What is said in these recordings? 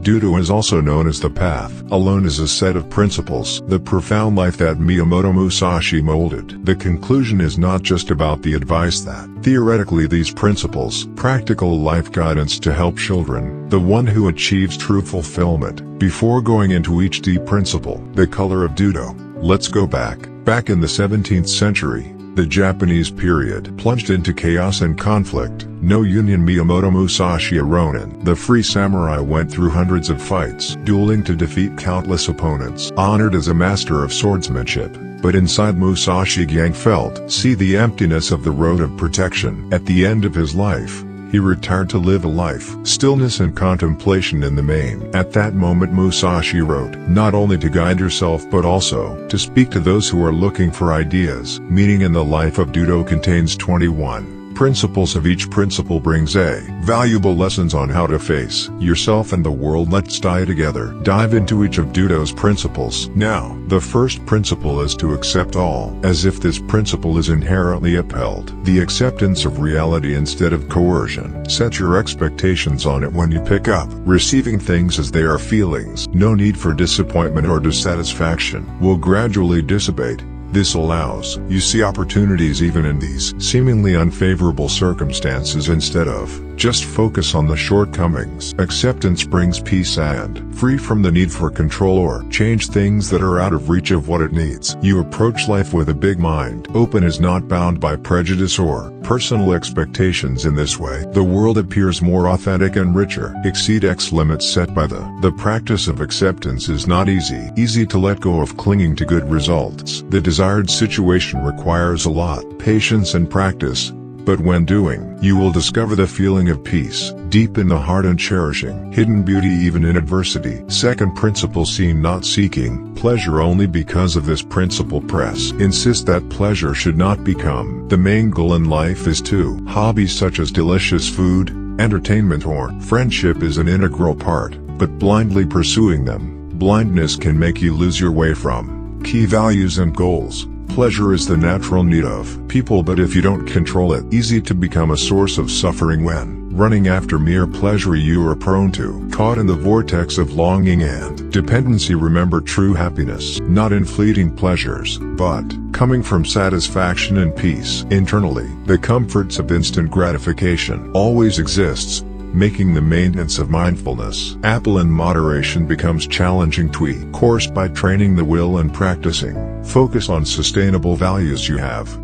Dokodo is also known as the path. Alone is a set of principles, the profound life that Miyamoto Musashi molded. The conclusion is not just about the advice that, theoretically, these principles, practical life guidance to help children, the one who achieves true fulfillment. Before going into each deep principle, the color of Dokodo, let's go back. Back in the 17th century, the Japanese period plunged into chaos and conflict. No union. Miyamoto Musashi, a ronin, the free samurai, went through hundreds of fights, dueling to defeat countless opponents. Honored as a master of swordsmanship, but inside Musashi Gang felt, see the emptiness of the road of protection. At the end of his life, he retired to live a life, stillness and contemplation in the main. At that moment Musashi wrote, not only to guide yourself but also to speak to those who are looking for ideas. Meaning in the life of Dokodo contains 21 principles. Of each principle brings a valuable lessons on how to face yourself and the world. Let's dive into each of Dokodo's principles. Now, the first principle is to accept all, as if this principle is inherently upheld. The acceptance of reality instead of coercion. Set your expectations on it when you pick up receiving things as they are feelings. No need for disappointment or dissatisfaction will gradually dissipate. This allows you see opportunities even in these seemingly unfavorable circumstances instead of just focus on the shortcomings. Acceptance brings peace and free from the need for control or change things that are out of reach of what it needs. You approach life with a big mind. Open, is not bound by prejudice or personal expectations. In this way, the world appears more authentic and richer. Exceed X limits set by the practice of acceptance is not easy to let go of clinging to good results. The desired situation requires a lot, patience and practice. But when doing, you will discover the feeling of peace, deep in the heart and cherishing hidden beauty even in adversity. Second principle, seem not seeking pleasure only. Because of this principle, insist that pleasure should not become the main goal in life. Is to hobbies such as delicious food, entertainment or friendship is an integral part, but blindly pursuing them, blindness can make you lose your way from key values and goals. Pleasure is the natural need of people, but if you don't control it, easy to become a source of suffering. When running after mere pleasure, you are prone to caught in the vortex of longing and dependency. Remember, true happiness, not in fleeting pleasures, but coming from satisfaction and peace internally. The comforts of instant gratification always exists, making the maintenance of mindfulness ample in moderation becomes challenging. Tweak course by training the will and practicing focus on sustainable values. You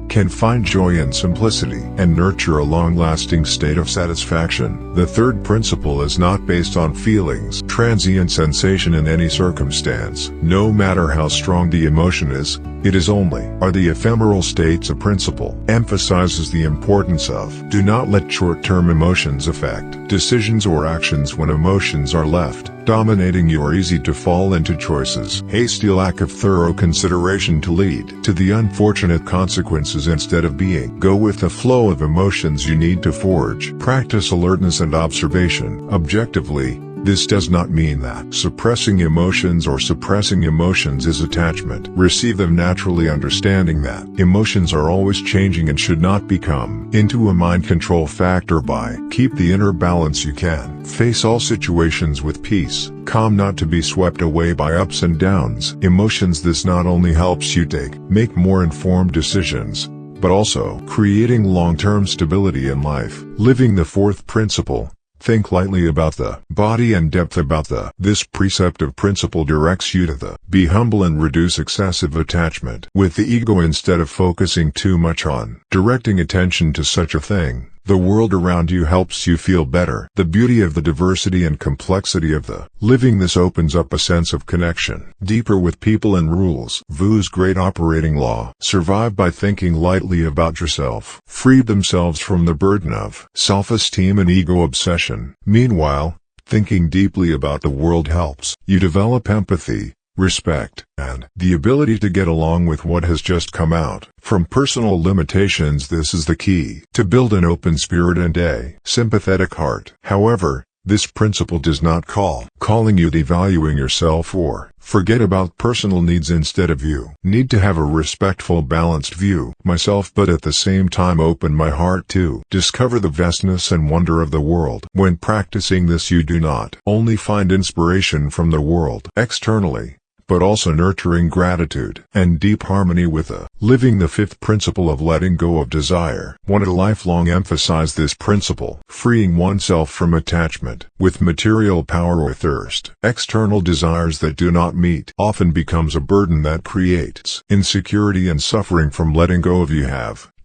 can find joy in simplicity and nurture a long-lasting state of satisfaction. The third principle is not based on feelings, transient sensation in any circumstance. No matter how strong the emotion is, it is only are the ephemeral states. A principle emphasizes the importance of do not let short-term emotions affect decisions or actions. When emotions are left dominating you, are easy to fall into choices. Hasty lack of thorough consideration to lead to the unfortunate consequences. Instead of go with the flow of emotions. You need to forge practice alertness and observation. Objectively, this does not mean that suppressing emotions is attachment. Receive them naturally, understanding that emotions are always changing and should not become into a mind control factor. By keep the inner balance, you can face all situations with peace, calm, not to be swept away by ups and downs. Emotions. This not only helps you make more informed decisions, but also creating long-term stability in life. Living. The fourth principle, think lightly about the body and depth about this preceptive principle directs you to be humble and reduce excessive attachment with the ego. Instead of focusing too much on directing attention to such a thing, the world around you helps you feel better. The beauty of the diversity and complexity of the living. This opens up a sense of connection deeper with people and rules. Vu's great operating law, survive by thinking lightly about yourself, freed themselves from the burden of self-esteem and ego obsession. Meanwhile, thinking deeply about the world helps you develop empathy, respect, and the ability to get along with what has just come out from personal limitations. This is the key to build an open spirit and a sympathetic heart. However, This principle does not calling you devaluing yourself or forget about personal needs instead of you. Need to have a respectful, balanced view myself, but at the same time open my heart to discover the vastness and wonder of the world. When practicing this, you do not only find inspiration from the world externally, but also nurturing gratitude and deep harmony with living. The fifth principle of letting go of desire. Want to lifelong emphasize this principle, freeing oneself from attachment with material power or thirst. External desires that do not meet often becomes a burden that creates insecurity and suffering. From letting go of you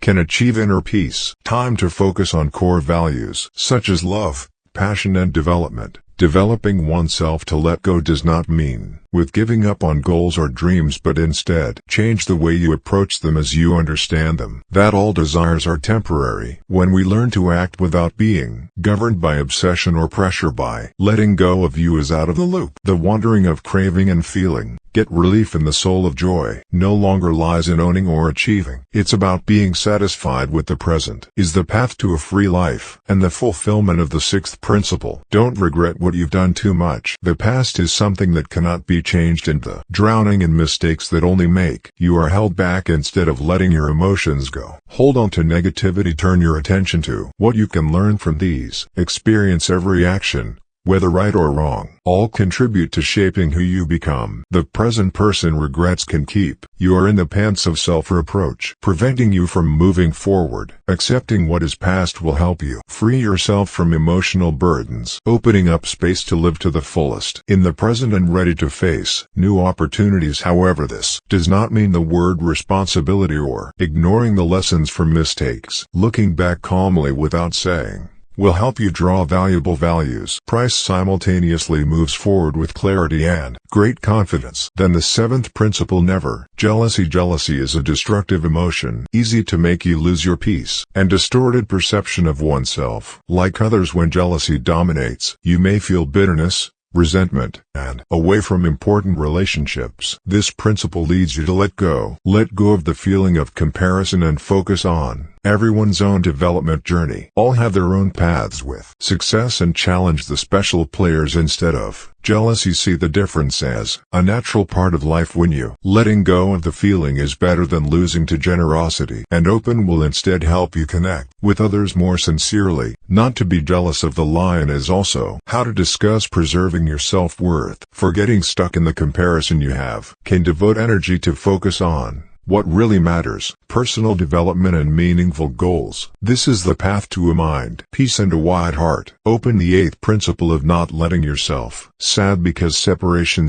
can achieve inner peace. Time to focus on core values such as love, passion and development. Developing oneself to let go does not mean with giving up on goals or dreams, but instead change the way you approach them as you understand them. That all desires are temporary. When we learn to act without being governed by obsession or pressure, by letting go of you is out of the loop. The wandering of craving and feeling. Get relief in the soul of joy. No longer lies in owning or achieving. It's about being satisfied with the present. Is the path to a free life and the fulfillment of the sixth principle. Don't regret what you've done too much. The past is something that cannot be changed, and the drowning in mistakes that only make you are held back instead of letting your emotions go. Hold on to negativity. Turn your attention to what you can learn from these. Experience every action, whether right or wrong, all contribute to shaping who you become. The present person regrets can keep you are in the pants of self-reproach, preventing you from moving forward. Accepting what is past will help you free yourself from emotional burdens, opening up space to live to the fullest in the present and ready to face new opportunities. However, this does not mean the word responsibility or ignoring the lessons from mistakes. Looking back calmly without saying will help you draw valuable values. Price simultaneously moves forward with clarity and great confidence. Then the seventh principle, never jealousy. Jealousy is a destructive emotion, easy to make you lose your peace and distorted perception of oneself. Like others, when jealousy dominates, you may feel bitterness, resentment, and away from important relationships. This principle leads you to let go of the feeling of comparison and focus on everyone's own development journey. All have their own paths with success, and challenge the special players instead of jealousy. See the difference as a natural part of life. When you letting go of the feeling is better than losing to generosity, and open will instead help you connect with others more sincerely. Not to be jealous of the lion is also how to discuss preserving your self-worth. Forgetting stuck in the comparison you can devote energy to focus on what really matters, personal development and meaningful goals. This is the path to a mind, peace and a wide heart. Open. The eighth principle of not letting yourself sad because separation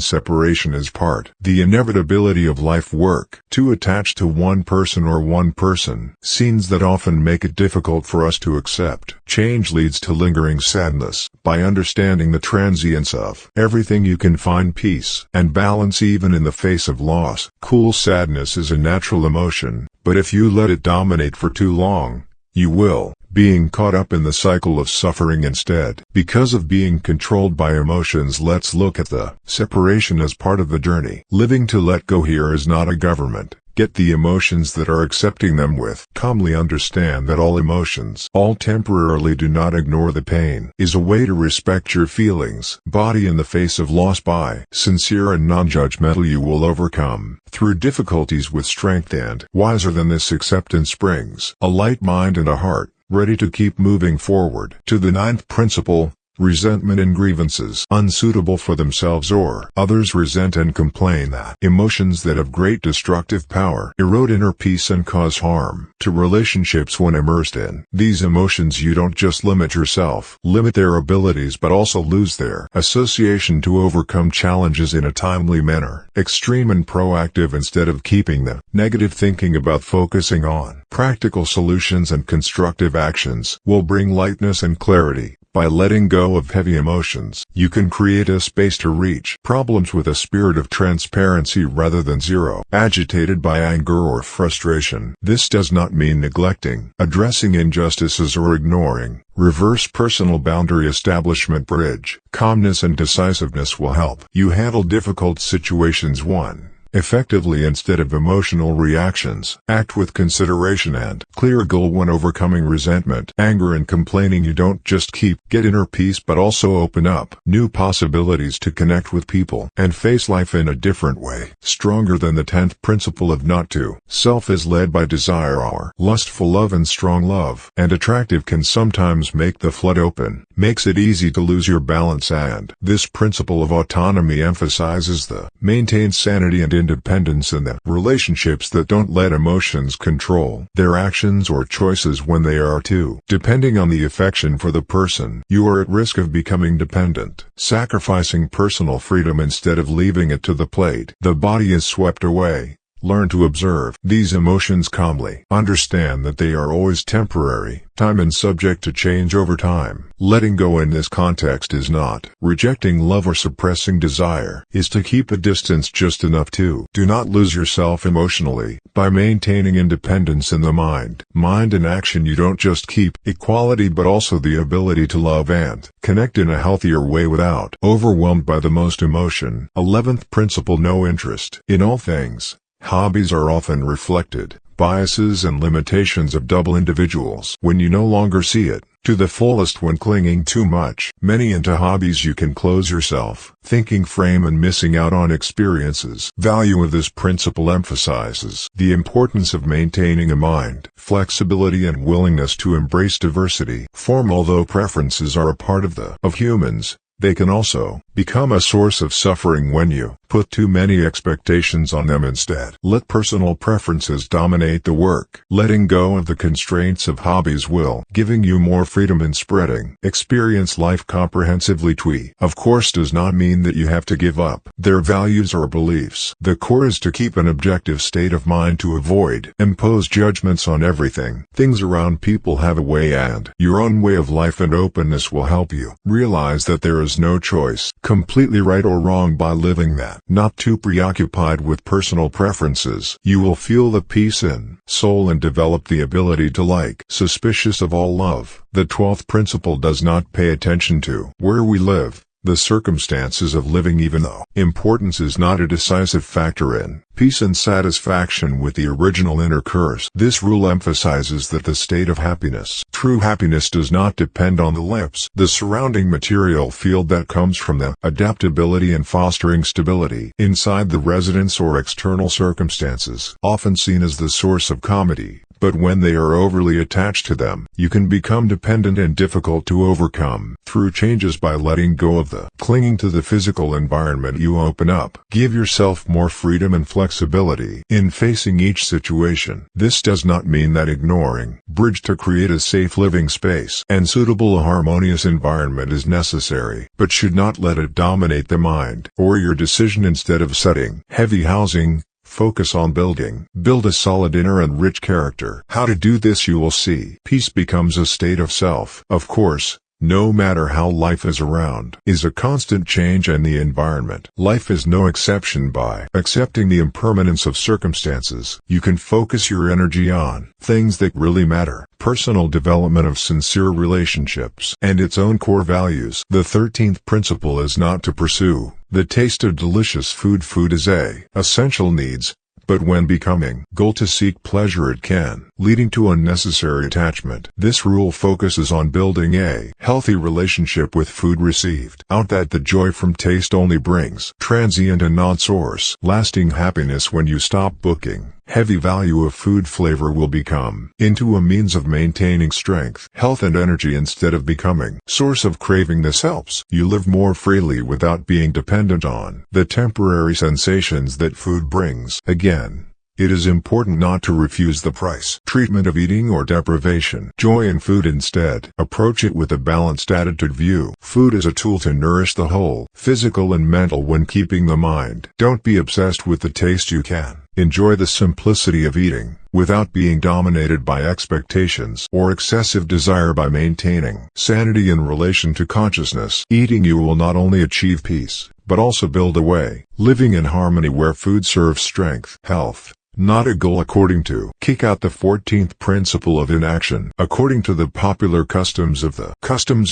is part the inevitability of life. Work too attached to one person or one person. Scenes that often make it difficult for us to accept change leads to lingering sadness. By understanding the transience of everything, you can find peace and balance even in the face of loss. Cool sadness is a natural emotion, but if you let it dominate for too long, you will being caught up in the cycle of suffering instead. Because of being controlled by emotions, let's look at the separation as part of the journey. Living to let go here is not a government. Get the emotions that are accepting them with calmly. Understand that all emotions, all temporarily. Do not ignore the pain. Is a way to respect your feelings, body in the face of loss. By sincere and non-judgmental, you will overcome through difficulties with strength, and wiser than this acceptance brings a light mind and a heart ready to keep moving forward. To the ninth principle, resentment and grievances. Unsuitable for themselves or others resent and complain that emotions that have great destructive power erode inner peace and cause harm to relationships. When immersed in these emotions, you don't just limit yourself, limit their abilities, but also lose their association to overcome challenges in a timely manner. Extreme and proactive instead of keeping the negative thinking about. Focusing on practical solutions and constructive actions will bring lightness and clarity. By letting go of heavy emotions, you can create a space to reach problems with a spirit of transparency rather than zero, agitated by anger or frustration. This does not mean neglecting, addressing injustices or ignoring. Reverse personal boundary establishment. Bridge calmness and decisiveness will help you handle difficult situations. 1. effectively instead of emotional reactions. Act with consideration and clear goal when overcoming resentment, anger and complaining. You don't just get inner peace but also open up new possibilities to connect with people and face life in a different way. Stronger than the 10th principle of not to. Self is led by desire or lustful love, and strong love and attractive can sometimes make the flood open, makes it easy to lose your balance, and this principle of autonomy emphasizes the maintain sanity and independence in the relationships that don't let emotions control their actions or choices when they are too depending on the affection for the person. You are at risk of becoming dependent, sacrificing personal freedom instead of leaving it to the plate. The body is swept away. Learn to observe these emotions calmly. Understand that they are always temporary, time and subject to change over time. Letting go in this context is not rejecting love or suppressing desire, is to keep a distance just enough to do not lose yourself emotionally. By maintaining independence in the mind and action, you don't just keep equality but also the ability to love and connect in a healthier way without overwhelmed by the most emotion. 11th principle: no interest in all things. Hobbies are often reflected biases and limitations of double individuals. When you no longer see it to the fullest when clinging too much into hobbies, you can close yourself, thinking frame and missing out on experiences. Value of this principle emphasizes the importance of maintaining a mind, flexibility and willingness to embrace diversity. Although preferences are a part of humans, they can also become a source of suffering when you put too many expectations on them instead. Let personal preferences dominate the work. Letting go of the constraints of hobbies will giving you more freedom in spreading experience life comprehensively. Of course does not mean that you have to give up their values or beliefs. The core is to keep an objective state of mind to avoid impose judgments on everything. Things around people have a way, and your own way of life and openness will help you realize that there is no choice, completely right or wrong, by living that. Not too preoccupied with personal preferences. You will feel the peace in soul and develop the ability to like. Suspicious of all love. The 12th principle does not pay attention to where we live, the circumstances of living, even though importance is not a decisive factor in peace and satisfaction with the original inner curse. This rule emphasizes that the state of happiness, true happiness, does not depend on the lips, the surrounding material field that comes from the adaptability and fostering stability inside the residence or external circumstances, often seen as the source of comedy. But when they are overly attached to them, you can become dependent and difficult to overcome. Through changes by letting go of the clinging to the physical environment, you open up. Give yourself more freedom and flexibility in facing each situation. This does not mean that ignoring bridge to create a safe living space and suitable harmonious environment is necessary, but should not let it dominate the mind or your decision. Instead of setting heavy housing, focus on build a solid inner and rich character. How to do this? You will see. Peace becomes a state of self. Of course, no matter how life is around, is a constant change, and the environment. Life is no exception. By accepting the impermanence of circumstances, you can focus your energy on things that really matter. Personal development of sincere relationships and its own core values. The 13th principle is not to pursue the taste of delicious food. Food is essential needs, but when becoming goal to seek pleasure, it can leading to unnecessary attachment. This rule focuses on building a healthy relationship with food, received out that the joy from taste only brings transient and not source lasting happiness. When you stop booking heavy value of food, flavor will become into a means of maintaining strength, health and energy instead of becoming source of craving. This helps you live more freely without being dependent on the temporary sensations that food brings. Again, it is important not to refuse the price treatment of eating or deprivation. Joy in food. Instead, approach it with a balanced attitude. View food as a tool to nourish the whole, physical and mental, when keeping the mind. Don't be obsessed with the taste. You can enjoy the simplicity of eating without being dominated by expectations or excessive desire. By maintaining sanity in relation to consciousness eating, you will not only achieve peace, but also build a way living in harmony where food serves strength, health, not a goal. According to Kick Out, the 14th principle of inaction. According to the popular customs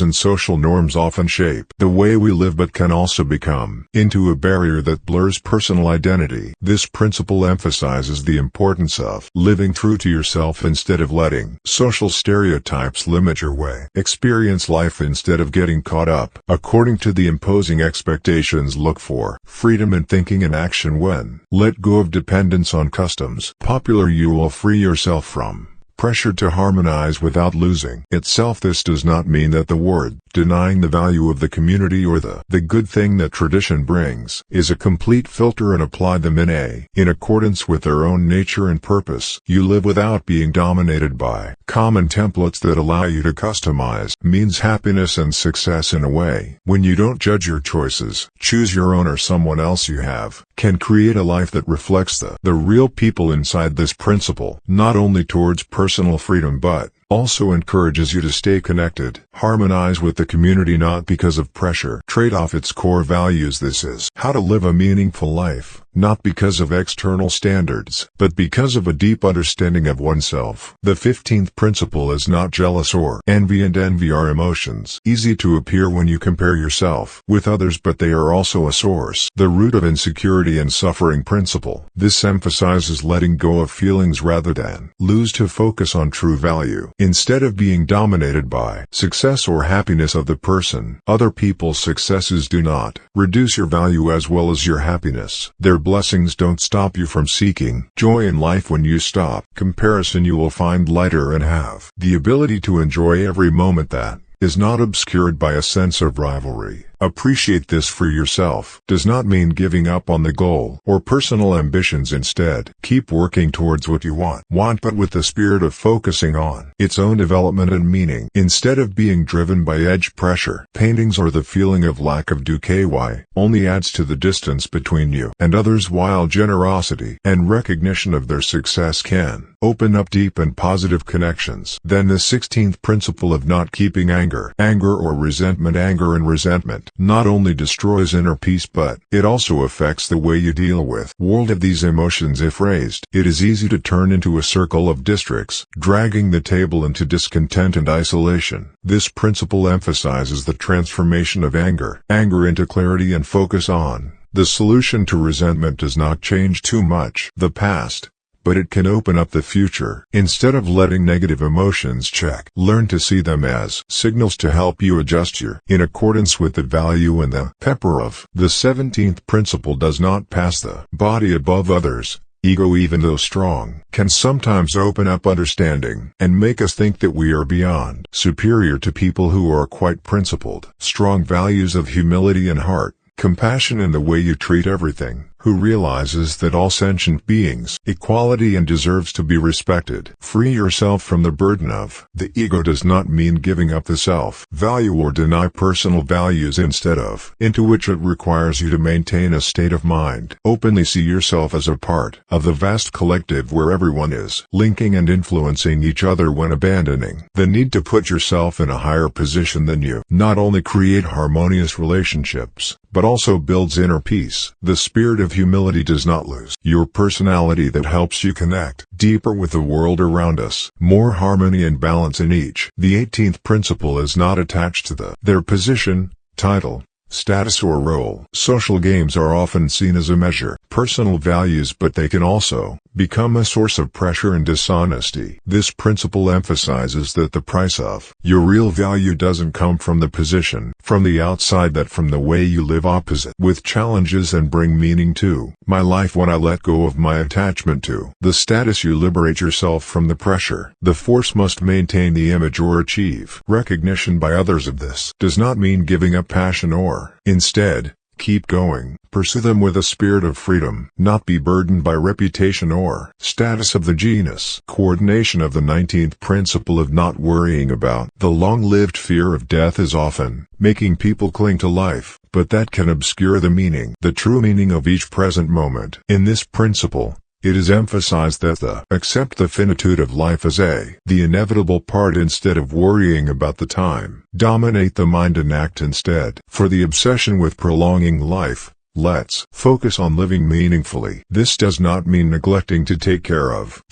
and social norms often shape the way we live but can also become into a barrier that blurs personal identity. This principle emphasizes the importance of living true to yourself instead of letting social stereotypes limit your way. Experience life instead of getting caught up according to the imposing expectations. Look for freedom in thinking and action. When let go of dependence on customs popular, you will free yourself from pressure to harmonize without losing itself. This does not mean that the word denying the value of the community or the good thing that tradition brings is a complete filter and apply them in accordance with their own nature and purpose. You live without being dominated by common templates that allow you to customize means happiness and success in a way. When you don't judge your choices, choose your own or someone else, you have can create a life that reflects the real people inside. This principle not only towards personal freedom but also encourages you to stay connected, harmonize with the community not because of pressure, trade off its core values. This is how to live a meaningful life, not because of external standards, but because of a deep understanding of oneself. The 15th principle is not jealous or envy, and envy are emotions easy to appear when you compare yourself with others, but they are also a source, the root of insecurity and suffering. Principle. This emphasizes letting go of feelings rather than lose to focus on true value. Instead of being dominated by success or happiness of the person, other people's successes do not reduce your value as well as your happiness. Their blessings don't stop you from seeking joy in life. When you stop comparison, you will find lighter and have the ability to enjoy every moment that is not obscured by a sense of rivalry. Appreciate this for yourself does not mean giving up on the goal or personal ambitions. Instead, keep working towards what you want but with the spirit of focusing on its own development and meaning. Instead of being driven by edge pressure, paintings or the feeling of lack of DKY only adds to the distance between you and others, while generosity and recognition of their success can open up deep and positive connections. Then the 16th principle of not keeping anger or resentment. Anger and resentment not only destroys inner peace but it also affects the way you deal with world of these emotions. If raised, it is easy to turn into a circle of districts, dragging the table into discontent and isolation. This principle emphasizes the transformation of anger into clarity and focus on the solution to resentment. Does not change too much the past, but it can open up the future. Instead of letting negative emotions learn to see them as signals to help you adjust in accordance with the value and the pepper of the 17th principle. Does not pass the body above others. Ego, even though strong, can sometimes open up understanding and make us think that we are beyond superior to people who are quite principled. Strong values of humility and heart, compassion in the way you treat everything, who realizes that all sentient beings equality and deserves to be respected. Free yourself from the burden of the ego does not mean giving up the self-value or deny personal values instead of into which it requires you to maintain a state of mind. Openly see yourself as a part of the vast collective where everyone is linking and influencing each other. When abandoning the need to put yourself in a higher position than you, not only create harmonious relationships, but also builds inner peace. The spirit of humility does not lose your personality that helps you connect deeper with the world around us. More harmony and balance in each. The 18th principle is not attached to their position, title, status or role. Social games are often seen as a measure personal values, but they can also become a source of pressure and dishonesty. This principle emphasizes that the price of your real value doesn't come from the position from the outside, but from the way you live opposite with challenges and bring meaning to my life. When I let go of my attachment to the status, you liberate yourself from the pressure. The force must maintain the image or achieve recognition by others. Of this does not mean giving up passion or instead keep going. Pursue them with a spirit of freedom, not be burdened by reputation or status of the genus. Coordination of the 19th principle of not worrying about the long-lived fear of death is often making people cling to life, but that can obscure the true meaning of each present moment. In this principle, it is emphasized that accept the finitude of life as the inevitable part instead of worrying about the time. Dominate the mind and act instead. For the obsession with prolonging life, Let's focus on living meaningfully. This does not mean neglecting to take care of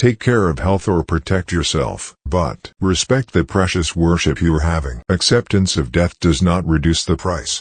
health or protect yourself, but respect the precious worship you are having. Acceptance of death does not reduce the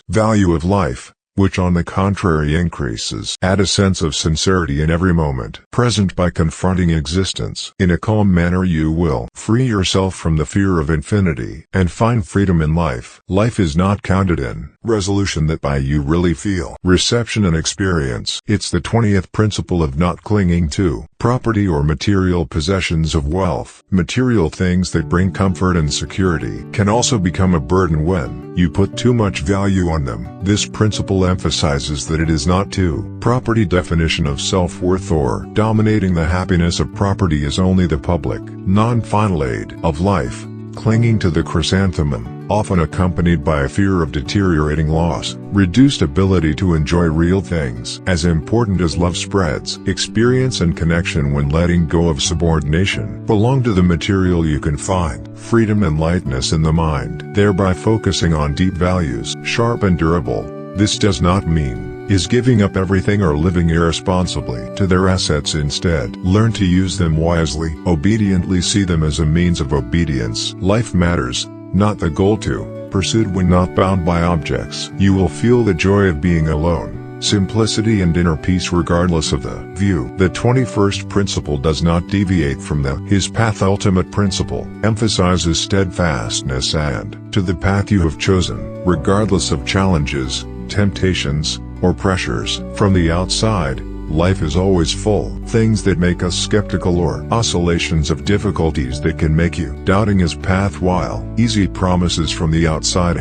value of life, which on the contrary increases. Add a sense of sincerity in every moment present by confronting existence. In a calm manner you will free yourself from the fear of infinity and find freedom in life. Life is not counted in resolution that by you really feel, reception and experience. It's the 20th principle of not clinging to property or material possessions of wealth. Material things that bring comfort and security can also become a burden when you put too much value on them. This principle emphasizes that it is not to property definition of self-worth or dominating the happiness of property is only the public, non-final aid of life. Clinging to the chrysanthemum, often accompanied by a fear of deteriorating loss, reduced ability to enjoy real things. As important as love spreads, experience and connection when letting go of subordination belong to the material you can find freedom and lightness in the mind, thereby focusing on deep values, sharp and durable. This does not mean is giving up everything or living irresponsibly to their assets. Instead, learn to use them wisely, obediently see them as a means of obedience. Life matters, not the goal to pursued when not bound by objects. You will feel the joy of being alone, simplicity and inner peace regardless of the view. The 21st principle does not deviate from the his path. Ultimate principle emphasizes steadfastness and to the path you have chosen, regardless of challenges, temptations, or pressures. From the outside, life is always full things that make us skeptical or oscillations of difficulties that can make you doubting his path, while easy promises from the outside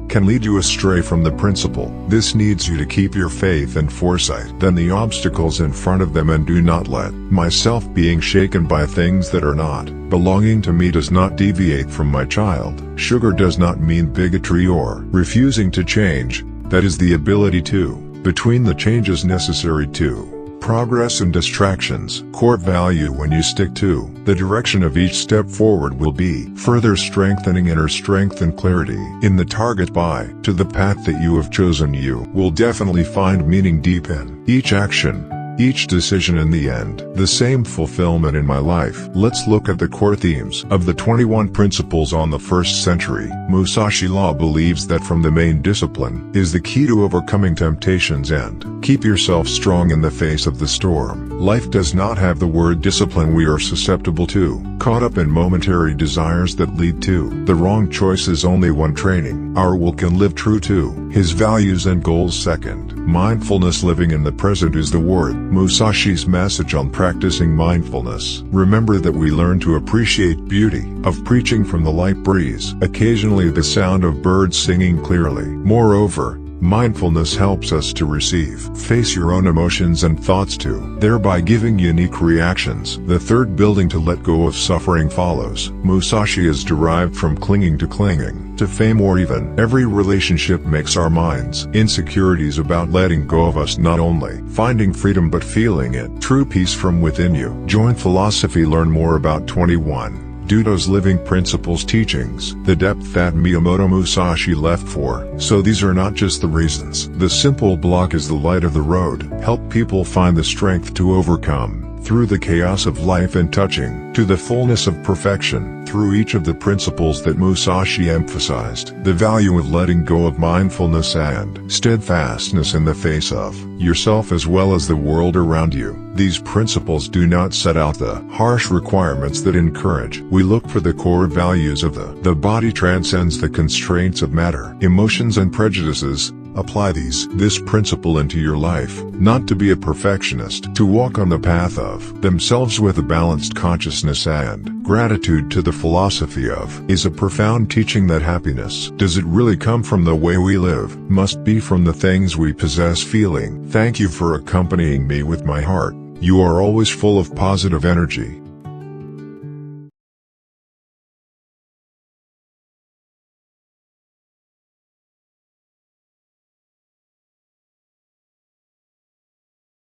can lead you astray from the principle. This needs you to keep your faith and foresight then the obstacles in front of them, and do not let myself being shaken by things that are not belonging to me does not deviate from my child. Sugar does not mean bigotry or refusing to change. That is the ability to between the changes necessary to progress and distractions. Core value when you stick to the direction of each step forward will be further strengthening inner strength and clarity in the target. By to the path that you have chosen, you will definitely find meaning deep in each action, each decision. In the end, the same fulfillment in my life. Let's look at the core themes of the 21 principles on the 1st century. Musashi law believes that from the main discipline is the key to overcoming temptations and keep yourself strong in the face of the storm. Life does not have the word discipline. We are susceptible to caught up in momentary desires that lead to the wrong choices. Only one training our will can live true to his values and goals. Second, mindfulness. Living in the present is the word Musashi's message on practicing mindfulness. Remember that we learn to appreciate beauty of preaching from the light breeze, occasionally the sound of birds singing clearly. Moreover, mindfulness helps us to face your own emotions and thoughts too, thereby giving unique reactions. The third, building to let go of suffering, follows. Musashi is derived from clinging to fame or even every relationship makes our minds insecurities about letting go of us not only finding freedom but feeling it. True peace from within you. Join philosophy. Learn more about 21 Dokodo's living principles teachings, the depth that Miyamoto Musashi left for. So these are not just the reasons. The simple block is the light of the road. Help people find the strength to overcome through the chaos of life and touching to the fullness of perfection. Through each of the principles that Musashi emphasized, the value of letting go of mindfulness and steadfastness in the face of yourself as well as the world around you. These principles do not set out the harsh requirements that encourage. We look for the core values of the body transcends the constraints of matter, emotions and prejudices. Apply this principle into your life, not to be a perfectionist, to walk on the path of themselves with a balanced consciousness and gratitude. To the philosophy of is a profound teaching that happiness does it really come from the way we live, must be from the things we possess. Feeling. Thank you for accompanying me with my heart. You are always full of positive energy.